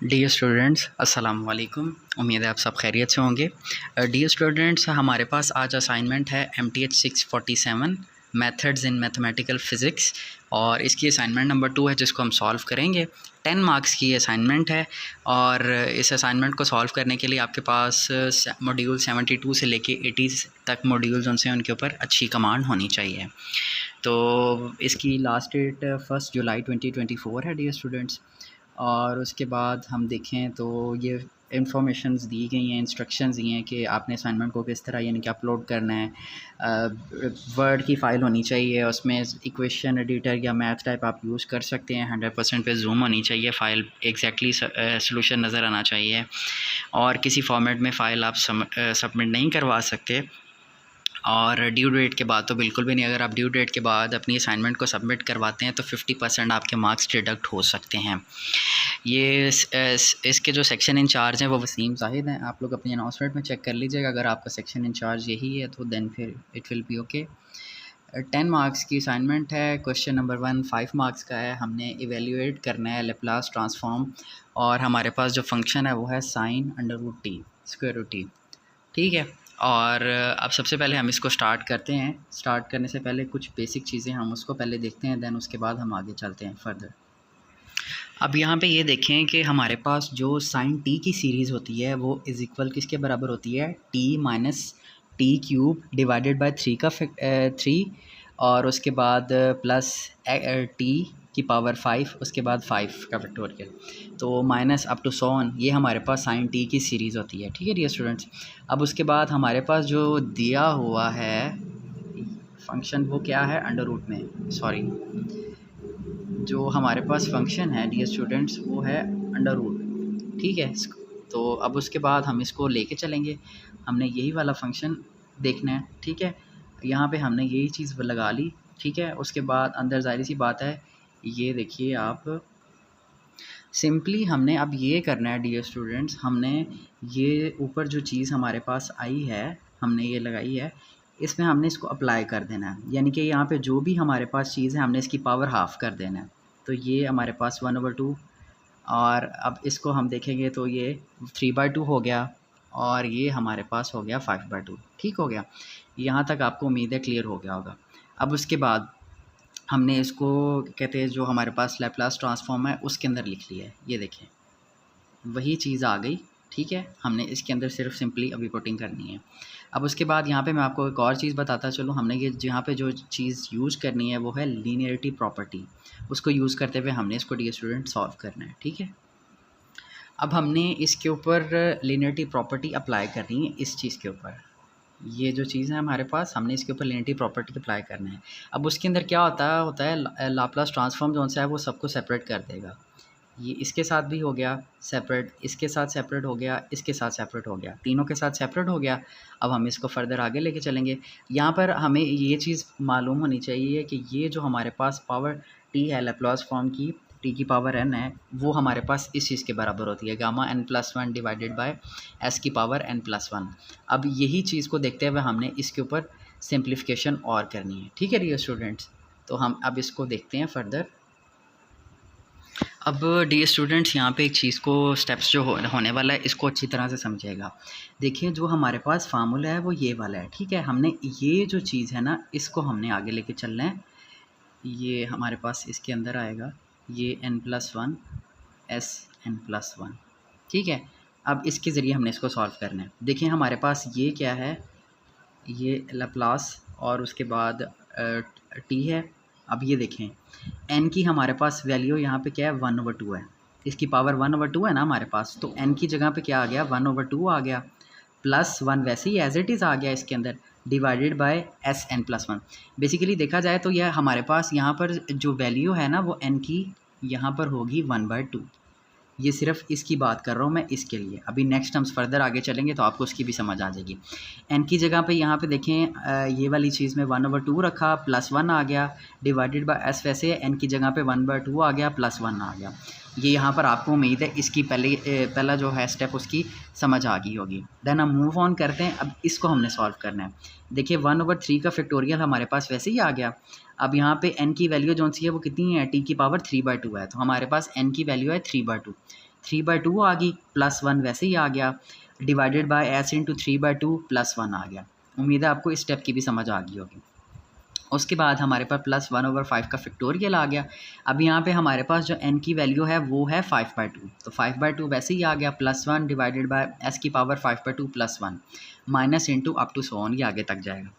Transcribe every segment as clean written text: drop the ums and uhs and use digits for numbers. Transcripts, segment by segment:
Dear students अस्सलाम वालेकुम। उम्मीद है आप सब खैरियत से होंगे। डियर स्टूडेंट्स, हमारे पास आज असाइनमेंट है MTH 647 methods in mathematical physics और इसकी असाइनमेंट नंबर 2 है जिसको हम सॉल्व करेंगे। 10 मार्क्स की असाइनमेंट है और इस असाइनमेंट को सॉल्व करने के लिए आपके पास मॉड्यूल 72 से लेके 80 तक मॉड्यूल्स उनसे उनके ऊपर अच्छी कमांड होनी चाहिए। तो इसकी लास्ट डेट 1 जुलाई 2024 है डियर स्टूडेंट्स। और उसके बाद हम देखें तो ये इंफॉर्मेशंस दी गई हैं, इंस्ट्रक्शंस दी हैं कि आपने असाइनमेंट को किस तरह यानी कि अपलोड करना है। वर्ड की फ़ाइल होनी चाहिए, उसमें इक्वेशन एडिटर या मैथ टाइप आप यूज़ कर सकते हैं। 100% पे जूम होनी चाहिए, फ़ाइल एग्जैक्टली सॉल्यूशन नज़र आना चाहिए और किसी फॉर्मेट में फ़ाइल आप सबमिट नहीं करवा सकते। और ड्यू डेट के बाद तो बिल्कुल भी नहीं। अगर आप ड्यू डेट के बाद अपनी असाइनमेंट को सबमिट करवाते हैं तो 50% आपके मार्क्स डिडक्ट हो सकते हैं। ये इसके जो सेक्शन इंचार्ज हैं वो वसीम जाहिद हैं। आप लोग अपनी अनाउंसमेंट में चेक कर लीजिएगा, अगर आपका सेक्शन इंचार्ज यही है तो देन फिर it will be okay. 10 marks की असाइनमेंट है। क्वेश्चन नंबर 1 5 मार्क्स का है। हमने इवेल्यूएट करना है लेप्लास ट्रांसफॉर्म और हमारे पास जो फंक्शन है वो है sine under root t square root t. ठीक है, और अब सबसे पहले हम इसको स्टार्ट करते हैं। स्टार्ट करने से पहले कुछ बेसिक चीज़ें हम उसको पहले देखते हैं, देन उसके बाद हम आगे चलते हैं फर्दर। अब यहाँ पे ये देखें कि हमारे पास जो साइन टी की सीरीज़ होती है वो इज़ इक्वल किसके बराबर होती है, T minus T cube divided by 3 का 3 और उसके बाद प्लस टी की पावर 5, उसके बाद 5 का फैक्टोरियल, तो माइनस अप टू सॉन। ये हमारे पास साइन टी की सीरीज़ होती है। ठीक है डियर स्टूडेंट्स। अब उसके बाद हमारे पास जो दिया हुआ है फंक्शन वो क्या है, अंडर रूट में, सॉरी, जो हमारे पास फंक्शन है डियर स्टूडेंट्स वो है अंडर रूट। ठीक है, तो अब उसके बाद हम इसको लेके चलेंगे। हमने यही वाला फंक्शन देखना है। ठीक है, यहाँ पे हमने यही चीज़ लगा ली। ठीक है, उसके बाद अंदर ज़ाहिर सी बात है, ये देखिए आप, सिंपली हमने अब ये करना है डियर स्टूडेंट्स, हमने ये ऊपर जो चीज़ हमारे पास आई है, हमने ये लगाई है, इसमें हमने इसको अप्लाई कर देना है। यानी कि यहाँ पे जो भी हमारे पास चीज़ है हमने इसकी पावर हाफ़ कर देना है। तो ये हमारे पास 1/2 और अब इसको हम देखेंगे तो ये 3/2 हो गया और ये हमारे पास हो गया 5/2। ठीक हो गया, यहाँ तक आपको उम्मीद है क्लियर हो गया होगा। अब उसके बाद हमने इसको कहते हैं जो हमारे पास लैप्लास ट्रांसफॉर्म है उसके अंदर लिख लिया है। ये देखें वही चीज़ आ गई। ठीक है, हमने इसके अंदर सिर्फ सिंपली अभी पुटिंग करनी है। अब उसके बाद यहाँ पे मैं आपको एक और चीज़ बताता चलूँ। हमने ये यहाँ पे जो चीज़ यूज़ करनी है वो है लीनियरिटी प्रॉपर्टी। उसको यूज़ करते हुए हमने इसको डियर स्टूडेंट सॉल्व करना है। ठीक है, अब हमने इसके ऊपर लीनियरिटी प्रॉपर्टी अप्लाई करनी है इस चीज़ के ऊपर। ये जो चीज़ है हमारे पास, हमने इसके ऊपर लीनियरिटी प्रॉपर्टी अप्लाई करना है। अब उसके अंदर क्या होता है लाप्लास ट्रांसफॉर्म जो सा है वो सबको सेपरेट कर देगा। ये इसके साथ भी हो गया सेपरेट, इसके साथ सेपरेट हो गया, इसके साथ सेपरेट हो गया, तीनों के साथ सेपरेट हो गया। अब हम इसको फर्दर आगे लेके चलेंगे। यहाँ पर हमें ये चीज़ मालूम होनी चाहिए कि ये जो हमारे पास पावर टी है लैप्लास फॉर्म की, टी की पावर n है, वो हमारे पास इस चीज़ के बराबर होती है, gamma n+1 divided by s की पावर n+1। अब यही चीज़ को देखते हुए हमने इसके ऊपर सिंप्लीफिकेशन और करनी है। ठीक है डियर स्टूडेंट्स, तो हम अब इसको देखते हैं फर्दर। अब डियर स्टूडेंट्स यहाँ पे एक चीज़ को स्टेप्स जो होने वाला है इसको अच्छी तरह से समझिएगा। देखिए जो हमारे पास फार्मूला है वो ये वाला है। ठीक है, हमने ये जो चीज़ है ना इसको हमने आगे लेके चलना है। ये हमारे पास इसके अंदर आएगा, ये n+1 s n+1। ठीक है, अब इसके ज़रिए हमने इसको सॉल्व करना है। देखिए हमारे पास ये क्या है, ये लैप्लास और उसके बाद टी है। अब ये देखें n की हमारे पास वैल्यू यहाँ पे क्या है, 1/2 है। इसकी पावर 1/2 है ना हमारे पास, तो n की जगह पे क्या आ गया, 1/2 आ गया, +1 वैसे ही एज इट इज़ आ गया इसके अंदर, divided by s n+1। Basically देखा जाए तो यह हमारे पास यहाँ पर जो वैल्यू है ना वो n की यहाँ पर होगी 1/2। ये सिर्फ इसकी बात कर रहा हूँ मैं इसके लिए। अभी नेक्स्ट हम फर्दर आगे चलेंगे तो आपको उसकी भी समझ आ जाएगी। n की जगह पे यहाँ पे देखें ये वाली चीज़ में 1/2 रखा, +1 आ गया, डिवाइडेड बाय s, वैसे n की जगह पे 1/2 आ गया, +1 आ गया। ये यहाँ पर आपको उम्मीद है इसकी पहला जो है स्टेप उसकी समझ आ गई होगी। देन हम मूव ऑन करते हैं। अब इसको हमने सॉल्व करना है। देखिए 1/3 का फैक्टोरियल हमारे पास वैसे ही आ गया। अब यहाँ पे n की वैल्यू जो सी है वो कितनी है, t की पावर 3/2 है, तो हमारे पास n की वैल्यू है 3/2। 3/2 आ गई, +1 वैसे ही आ गया, डिवाइडेड बाय s इंटू 3/2 +1 आ गया। उम्मीद है आपको इस स्टेप की भी समझ आ गई होगी। उसके बाद हमारे पास +1/5 का फैक्टोरियल आ गया। अब यहाँ पे हमारे पास जो n की वैल्यू है वो है 5/2, तो 5/2 वैसे ही आ गया, +1 डिवाइडेड बाय s की power 5/2 +1 minus into up to so on, ये आगे तक जाएगा।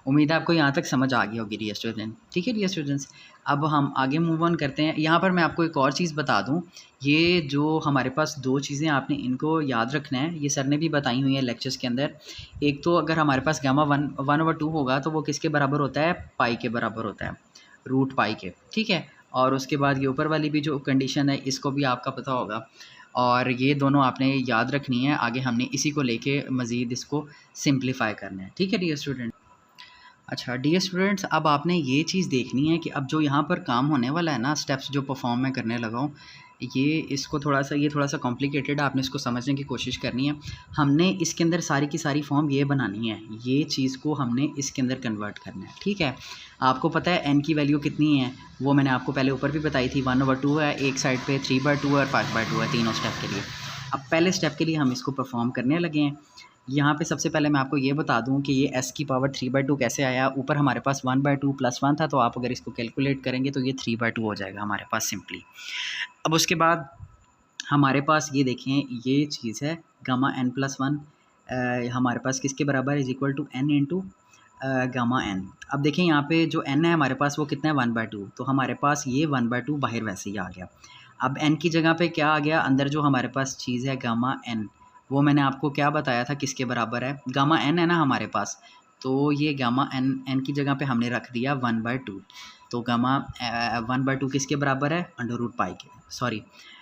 उम्मीद है आपको यहाँ तक समझ आ गई होगी डियर स्टूडेंट। ठीक है डियर स्टूडेंट्स, अब हम आगे मूव ऑन करते हैं। यहाँ पर मैं आपको एक और चीज़ बता दूँ, ये जो हमारे पास दो चीज़ें आपने इनको याद रखना है, ये सर ने भी बताई हुई है लेक्चर्स के अंदर। एक तो अगर हमारे पास गामा 1/2 होगा तो वो किसके बराबर होता है, पाई के बराबर होता है, रूट पाई के। ठीक है, और उसके बाद ये ऊपर वाली भी जो कंडीशन है इसको भी आपका पता होगा, और ये दोनों आपने याद रखनी है। आगे हमने इसी को लेके मज़ीद इसको सिंप्लीफाई करना है। ठीक है डियर स्टूडेंट। अच्छा डियर स्टूडेंट्स, अब आपने ये चीज़ देखनी है कि अब जो यहाँ पर काम होने वाला है ना, स्टेप्स जो परफॉर्म मैं करने लगा हूँ, ये थोड़ा सा कॉम्प्लिकेटेड है, आपने इसको समझने की कोशिश करनी है। हमने इसके अंदर सारी की सारी फॉर्म ये बनानी है, ये चीज़ को हमने इसके अंदर कन्वर्ट करना है। ठीक है, आपको पता है n की वैल्यू कितनी है, वो मैंने आपको पहले ऊपर भी बताई थी, 1/2 है एक साइड पे, 3/2 और 5/2 है, तीनों स्टेप के लिए। अब पहले स्टेप के लिए हम इसको परफॉर्म करने लगे हैं। यहाँ पे सबसे पहले मैं आपको ये बता दूँ कि ये s की पावर 3/2 कैसे आया। ऊपर हमारे पास 1/2 +1 था, तो आप अगर इसको कैलकुलेट करेंगे तो ये 3/2 हो जाएगा हमारे पास सिंपली। अब उसके बाद हमारे पास ये देखें, ये चीज़ है गामा n+1 हमारे पास किसके बराबर है, is equal to n into gamma n। अब देखें यहाँ पे जो n है हमारे पास वो कितना है, 1/2, तो हमारे पास ये 1/2 बाहर वैसे ही आ गया। अब n की जगह पे क्या आ गया, अंदर जो हमारे पास चीज़ है गामा n, वो मैंने आपको क्या बताया था किसके बराबर है, गामा n है ना हमारे पास, तो ये गामा n की जगह पे हमने रख दिया 1/2, तो गामा 1/2 किसके बराबर है,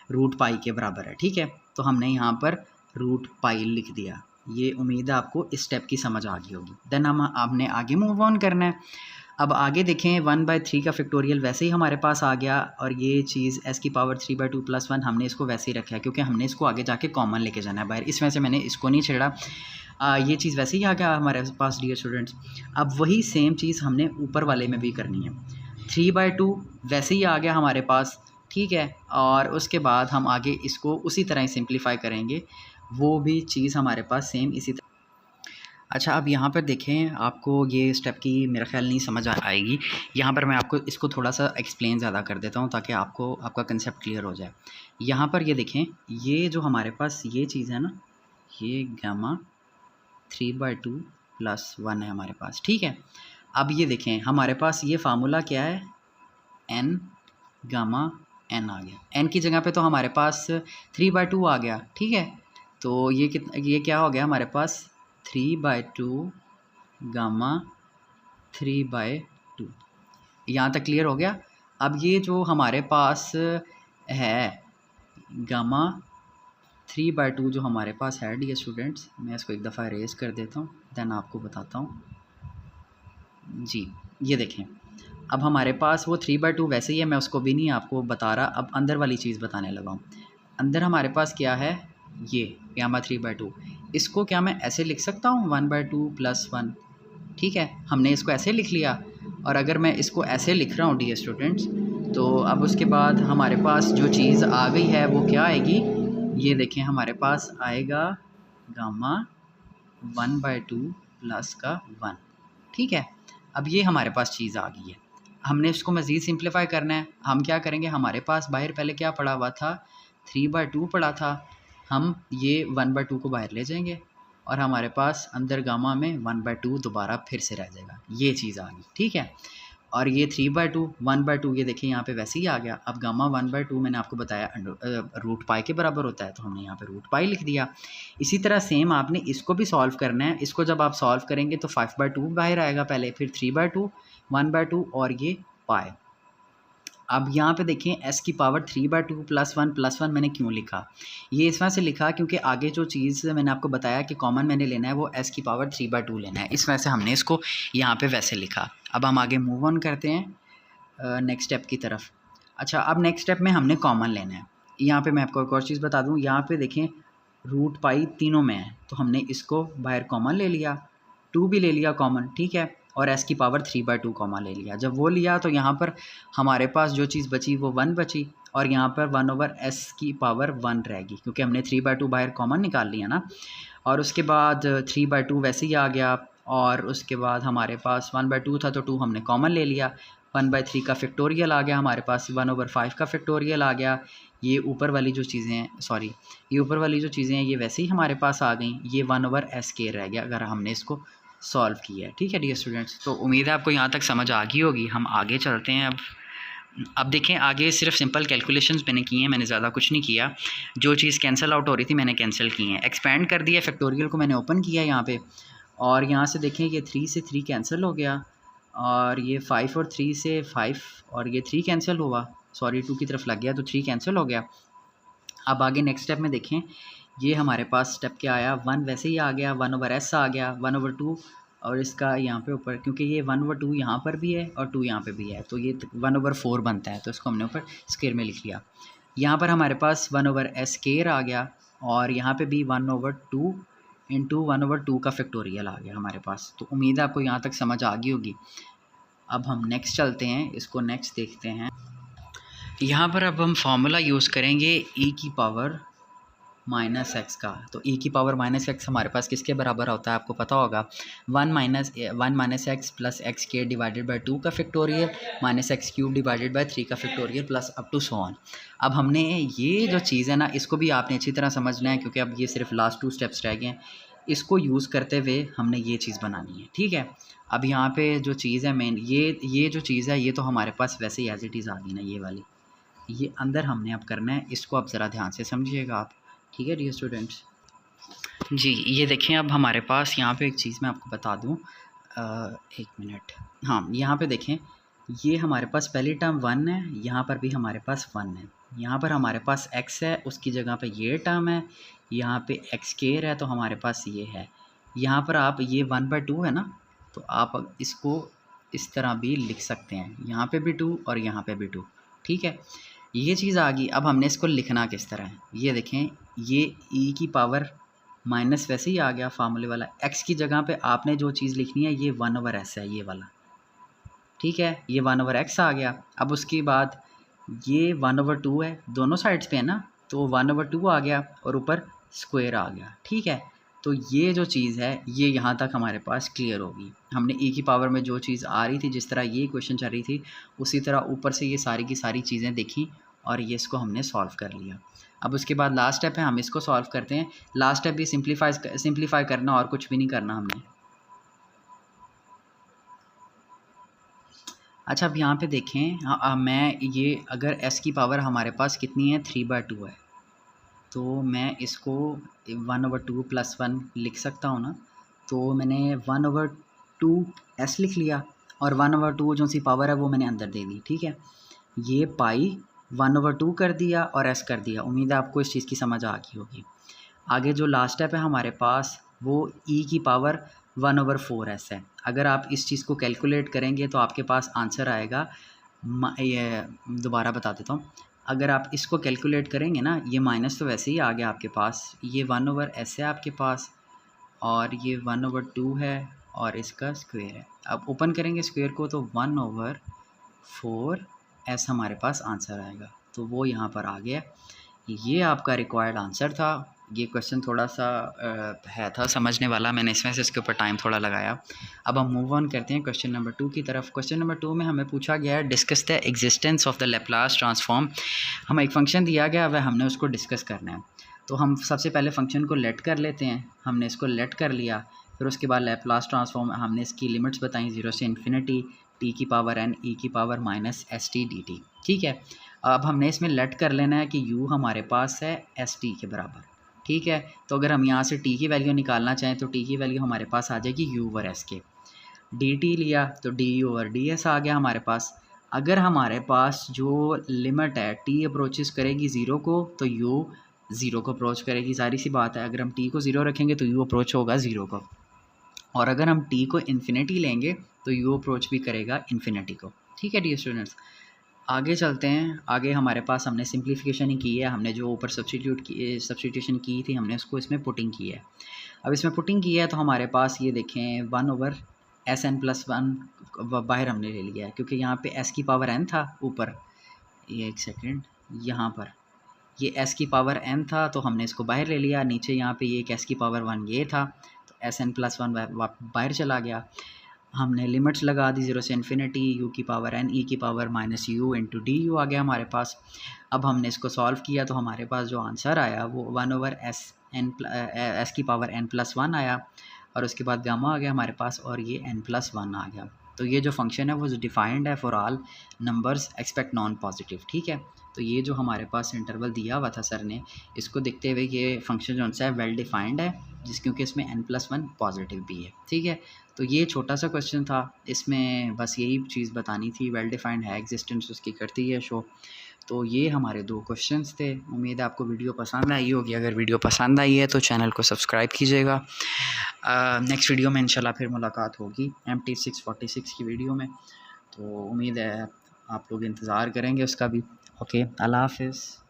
रूट पाई के बराबर है। ठीक है, तो हमने यहाँ पर रूट पाई लिख दिया। ये उम्मीद है आपको इस स्टेप की समझ आ गई होगी। देन हम आपने आगे मूव ऑन करना है। अब आगे देखें, 1/3 का फैक्टोरियल वैसे ही हमारे पास आ गया, और ये चीज़ s की पावर 3/2 +1 हमने इसको वैसे ही रखा है, क्योंकि हमने इसको आगे जाके कॉमन लेके जाना है बाहर, इस वजह से मैंने इसको नहीं छेड़ा। ये चीज़ वैसे ही आ गया हमारे पास डियर स्टूडेंट्स। अब वही सेम चीज़ हमने ऊपर वाले में भी करनी है, 3/2 वैसे ही आ गया हमारे पास। ठीक है, और उसके बाद हम आगे इसको उसी तरह ही सिंप्लीफाई करेंगे, वो भी चीज़ हमारे पास सेम इसी तरह। अच्छा, अब यहाँ पर देखें, आपको ये स्टेप की मेरा ख्याल नहीं समझ आएगी। यहाँ पर मैं आपको इसको थोड़ा सा एक्सप्लेन ज़्यादा कर देता हूँ ताकि आपको आपका कंसेप्ट क्लियर हो जाए। यहाँ पर ये देखें, ये जो हमारे पास ये चीज़ है ना, ये गामा 3/2 +1 है हमारे पास। ठीक है, अब ये देखें हमारे पास ये फार्मूला क्या है, n गामा n आ गया। n की जगह पे तो हमारे पास 3/2 आ गया। ठीक है, तो ये क्या हो गया हमारे पास, 3/2 गामा 3/2। यहाँ तक क्लियर हो गया। अब ये जो हमारे पास है गामा 3/2 जो हमारे पास है डियर स्टूडेंट्स, मैं इसको एक दफ़ा इरेज कर देता हूँ, देन आपको बताता हूँ जी। ये देखें, अब हमारे पास वो 3/2 वैसे ही है, मैं उसको भी नहीं आपको बता रहा, अब अंदर वाली चीज़ बताने लगा हूँ। अंदर हमारे पास क्या है, ये गामा 3/2, इसको क्या मैं ऐसे लिख सकता हूँ 1/2 +1। ठीक है, हमने इसको ऐसे लिख लिया, और अगर मैं इसको ऐसे लिख रहा हूँ डियर स्टूडेंट्स, तो अब उसके बाद हमारे पास जो चीज़ आ गई है वो क्या आएगी, ये देखें हमारे पास आएगा गामा 1/2 प्लस का 1। ठीक है, अब ये हमारे पास चीज़ आ गई है। हमने इसको मज़ीद सिंप्लीफाई करना है। हम क्या करेंगे, हमारे पास बाहर पहले क्या पड़ा हुआ था, 3/2 पड़ा था, हम ये 1/2 को बाहर ले जाएंगे, और हमारे पास अंदर गामा में 1/2 दोबारा फिर से रह जाएगा। ये चीज़ आ गई। ठीक है, और ये 3/2 1/2 ये देखिए यहाँ पे वैसे ही आ गया। अब गामा 1/2 मैंने आपको बताया रूट पाई के बराबर होता है, तो हमने यहाँ पे रूट पाई लिख दिया। इसी तरह सेम आपने इसको भी सॉल्व करना है। इसको जब आप सॉल्व करेंगे तो 5/2 बाहर आएगा पहले, फिर 3/2 1/2 और ये पाई। अब यहाँ पे देखें, s की पावर 3/2 +1 मैंने क्यों लिखा, ये इस वजह से लिखा क्योंकि आगे जो चीज़ मैंने आपको बताया कि कॉमन मैंने लेना है वो s की पावर 3/2 लेना है, इस वजह से हमने इसको यहाँ पे वैसे लिखा। अब हम आगे मूव ऑन करते हैं नेक्स्ट स्टेप की तरफ। अच्छा, अब नेक्स्ट स्टेप में हमने कॉमन लेना है। यहाँ पे मैं आपको एक और चीज़ बता दूँ, यहाँ पे देखें रूट पाई तीनों में है, तो हमने इसको बाहर कॉमन ले लिया, 2 भी ले लिया कॉमन। ठीक है, और s की पावर 3/2 कॉमन ले लिया। जब वो लिया तो यहाँ पर हमारे पास जो चीज़ बची वो 1 बची, और यहाँ पर 1/s की पावर 1 रहेगी, क्योंकि हमने 3/2 बाहर कॉमन निकाल लिया ना। और उसके बाद 3/2 वैसे ही आ गया, और उसके बाद हमारे पास 1/2 था तो 2 हमने कॉमन ले लिया। 1/3 का फैक्टोरियल आ गया हमारे पास, 1/5 का फैक्टोरियल आ गया। ये ऊपर वाली जो चीज़ें हैं, सॉरी, ये ऊपर वाली जो चीज़ें हैं ये वैसे ही हमारे पास आ गई। ये 1/s² रह गया अगर हमने इसको सॉल्व किया है। ठीक है डियर स्टूडेंट्स, तो उम्मीद है आपको यहाँ तक समझ आ गई होगी। हम आगे चलते हैं। अब देखें, आगे सिर्फ सिंपल कैलकुलेशंस मैंने की हैं, मैंने ज़्यादा कुछ नहीं किया। जो चीज़ कैंसिल आउट हो रही थी मैंने कैंसिल की हैं। एक्सपेंड कर दिया, फैक्टोरियल को मैंने ओपन किया यहाँ पे, और यहाँ से देखें ये 3 से 3 कैंसिल हो गया, और ये 5 और 3 से 5, और ये 3 कैंसिल हुआ, सॉरी 2 की तरफ लग गया तो 3 कैंसिल हो गया। अब आगे नेक्स्ट स्टेप में देखें, ये हमारे पास स्टेप क्या आया, 1 वैसे ही आ गया, 1/s आ गया, 1/2, और इसका यहाँ पे ऊपर, क्योंकि ये 1/2 यहाँ पर भी है और 2 यहाँ पे भी है, तो ये 1/4 बनता है, तो इसको हमने ऊपर स्क्वायर में लिख लिया। यहाँ पर हमारे पास 1/s² आ गया, और यहाँ पे भी 1/2 इंटू 1/2 का फैक्टोरियल आ गया हमारे पास। तो उम्मीद है आपको यहाँ तक समझ आ गई होगी। अब हम नेक्स्ट चलते हैं, इसको नेक्स्ट देखते हैं। यहाँ पर अब हम फार्मूला यूज़ करेंगे e की पावर -x का। तो e की पावर -x हमारे पास किसके बराबर होता है आपको पता होगा, 1 - x plus x² divided by 2 का factorial minus x³ divided by 3 का factorial plus up to so on. अब हमने ये जो चीज़ है ना, इसको भी आपने अच्छी तरह समझना है, क्योंकि अब ये सिर्फ लास्ट 2 स्टेप्स रह गए हैं। इसको यूज़ करते हुए हमने ये चीज़ बनानी है। ठीक है, अब यहाँ पे जो चीज़ है मेन, ये जो चीज़ है ये तो हमारे पास वैसे ही एज इट इज़ आ गई ना, ये वाली, ये अंदर हमने अब करना है। इसको आप ज़रा ध्यान से समझिएगा आप। ठीक है डियर स्टूडेंट्स जी, ये देखें, अब हमारे पास यहाँ पे एक चीज़ मैं आपको बता दूँ, एक मिनट, हाँ यहाँ पे देखें, ये हमारे पास पहली टर्म 1 है, यहाँ पर भी हमारे पास 1 है, यहाँ पर हमारे पास x है, उसकी जगह पे ये टर्म है, यहाँ पे x² है तो हमारे पास ये है। यहाँ पर आप ये 1/2 है ना, तो आप इसको इस तरह भी लिख सकते हैं, यहाँ पे भी 2 और यहाँ पे भी 2। ठीक है, ये चीज़ आ गई। अब हमने इसको लिखना किस तरह है, ये देखें, ये e की पावर माइनस वैसे ही आ गया फार्मूले वाला, x की जगह पे आपने जो चीज़ लिखनी है ये 1/s है, ये वाला। ठीक है, ये 1/x आ गया। अब उसके बाद ये 1/2 है, दोनों साइड्स पे है ना, तो 1/2 आ गया और ऊपर स्क्वायर आ गया। ठीक है, तो ये जो चीज़ है ये यहाँ तक हमारे पास क्लियर होगी। हमने e की पावर में जो चीज़ आ रही थी, जिस तरह ये क्वेश्चन चल रही थी, उसी तरह ऊपर से ये सारी की सारी चीज़ें देखी और ये इसको हमने सॉल्व कर लिया। अब उसके बाद लास्ट स्टेप है, हम इसको सॉल्व करते हैं। लास्ट स्टेप भी सिंप्लीफाई करना, और कुछ भी नहीं करना हमने। अच्छा, अब यहाँ पे देखें, मैं ये अगर s की पावर हमारे पास कितनी है, 3/2 है, तो मैं इसको 1/2 + 1 लिख सकता हूँ ना। तो मैंने 1/2s लिख लिया, और 1/2 जो सी पावर है वो मैंने अंदर दे दी। ठीक है, ये पाई 1/2 कर दिया और s कर दिया। उम्मीद है आपको इस चीज़ की समझ आ गई होगी। आगे जो लास्ट स्टेप है हमारे पास, वो e की पावर 1/4s है। अगर आप इस चीज़ को कैलकुलेट करेंगे तो आपके पास आंसर आएगा, ये दोबारा बता देता हूँ, अगर आप इसको कैलकुलेट करेंगे ना, ये माइनस तो वैसे ही आ गया आपके पास, ये 1/s है आपके पास, और ये 1/2 है, और इसका स्क्वायर है। अब ओपन करेंगे स्क्वायर को तो 1/4s हमारे पास आंसर आएगा, तो वो यहाँ पर आ गया। ये आपका रिक्वायर्ड आंसर था। ये क्वेश्चन थोड़ा सा है था समझने वाला, मैंने इसमें से इसके ऊपर टाइम थोड़ा लगाया। अब हम मूव ऑन करते हैं क्वेश्चन नंबर 2 की तरफ। क्वेश्चन नंबर 2 में हमें पूछा गया है, discuss the existence of the Laplace transform. हमें एक फ़ंक्शन दिया गया, वह हमने उसको डिस्कस करना है। तो हम सबसे पहले फ़ंक्शन को लेट कर लेते हैं। हमने इसको लेट कर लिया, फिर उसके बाद लैप्लास ट्रांसफॉर्म, हमने इसकी लिमिट्स बताई 0 से इन्फिनिटी, t की पावर n, e की पावर -st dt। ठीक है, अब हमने इसमें लेट कर लेना है कि u हमारे पास है st के बराबर। ठीक है, तो अगर हम यहाँ से t की वैल्यू निकालना चाहें तो t की वैल्यू हमारे पास आ जाएगी u/s के। dt लिया तो du/ds आ गया हमारे पास। अगर हमारे पास जो लिमिट है t अप्रोचेस करेगी 0 को, तो u 0 को अप्रोच करेगी, सारी सी बात है। अगर हम t को 0 रखेंगे तो u अप्रोच होगा 0 को, और अगर हम t को इन्फिनिटी लेंगे तो u अप्रोच भी करेगा इन्फिनिटी को। ठीक है डियर स्टूडेंट्स, आगे चलते हैं। आगे हमारे पास हमने सिंप्लीफिकेशन ही की है, हमने जो ऊपर सब्स्टिट्यूशन की थी हमने उसको इसमें पुटिंग की है। अब इसमें पुटिंग की है तो हमारे पास ये देखें 1/sn+1 बाहर हमने ले लिया है, क्योंकि यहाँ पे s की पावर n था ऊपर। ये एक सेकेंड, यहाँ पर ये s की पावर n था तो हमने इसको बाहर ले लिया, नीचे यहाँ पे ये एक s की पावर 1 ये था तो Sn+1 बाहर चला गया। हमने लिमिट्स लगा दी 0 से इन्फिनिटी u की पावर n e की power -u into d u आ गया हमारे पास। अब हमने इसको सॉल्व किया तो हमारे पास जो आंसर आया वो 1/s की पावर n+1 आया और उसके बाद गामा आ गया हमारे पास और ये n+1 आ गया। तो ये जो फंक्शन है वो डिफाइंड है for all numbers expect non positive, ठीक है। तो ये जो हमारे पास इंटरवल दिया हुआ था सर ने, इसको देखते हुए ये फंक्शन जो सा है वेल डिफाइंड है, क्योंकि इसमें n+1 पॉजिटिव भी है, ठीक है। तो ये छोटा सा क्वेश्चन था, इसमें बस यही चीज़ बतानी थी, वेल डिफाइंड है एग्जिस्टेंस उसकी करती है शो। तो ये हमारे 2 क्वेश्चंस थे। उम्मीद है आपको वीडियो पसंद आई होगी। अगर वीडियो पसंद आई है तो चैनल को सब्सक्राइब कीजिएगा। नेक्स्ट वीडियो में इंशाल्लाह फिर मुलाकात होगी MT646 की वीडियो में। तो उम्मीद है आप लोग इंतज़ार करेंगे उसका भी। ओके, अल्लाह हाफ़िज़।